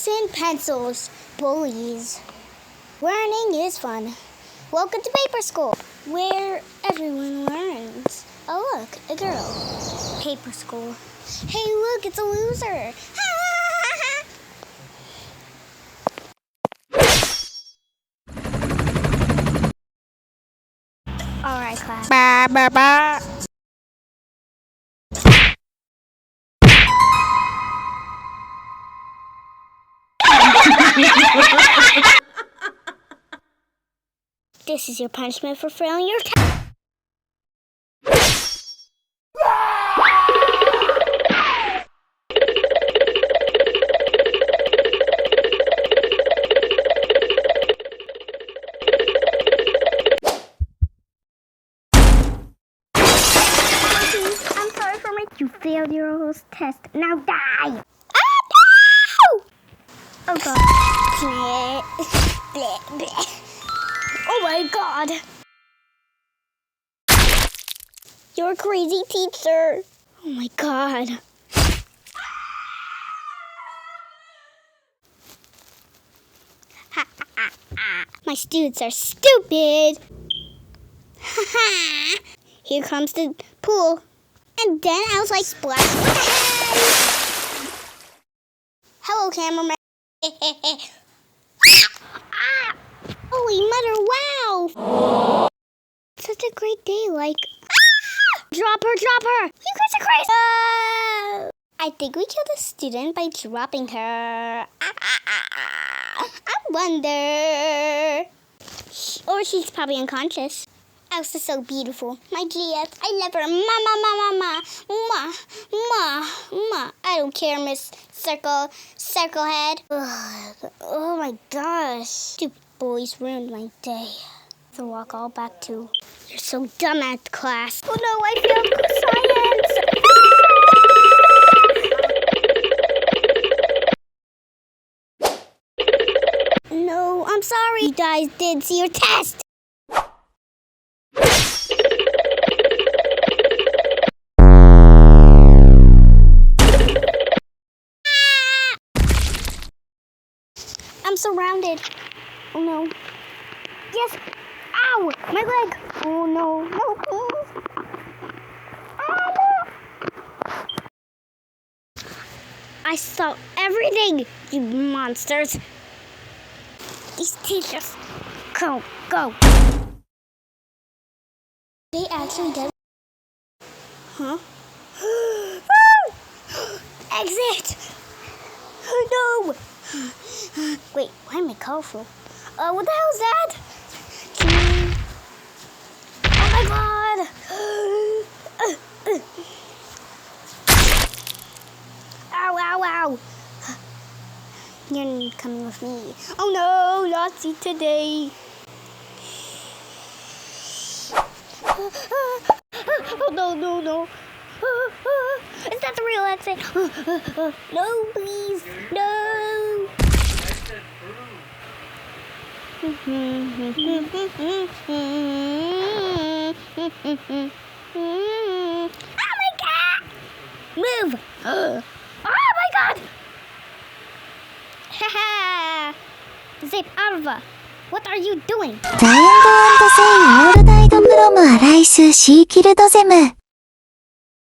chalks and pencils. Bullies. Learning is fun. Welcome to Paper School, where everyone learns. Oh look, a girl. Paper School. Hey look, it's a loser. Alright, class. Ba ba ba. This is your punishment for failing your test. I'm sorry for making you failed your whole test. Now die! Ah, no! Oh god. Bleh, bleh. Oh my god! You're a crazy teacher! Oh my god. My students are stupid! Here comes the pool. And then I was like, splash! Hello, cameraman. Holy mother, wow! Such a great day, like... Drop her, drop her! You guys are crazy! I think we killed a student by dropping her. I wonder... Or she's probably unconscious. Elsa's so beautiful. My GF. I love her. Mama, mama, mama. Mwah, mwah, mwah. I don't care, Miss Circle Head. Oh my gosh. Stupid bullies ruined my day. To walk all back to. You're so dumb at class. Oh no, I failed science. No, I'm sorry. You guys did see your test. I'm surrounded. Oh no. Yes. Ow! My leg. Oh no. No, please. Oh, no. I saw everything, you monsters. These teachers. Go, go. They actually did. Huh? Exit! No! Wait, why am I colorful? What the hell is that? Oh my god! Ow, ow, ow! You're coming with me. Oh no, Nazi today! Oh no, no, no! Is that the real exit? No, please, no! Oh my god! Move! Oh my god! Haha! Zip Alva, what are you doing? ザイアンドセイオールナイトプロムアライスシーキルドゼム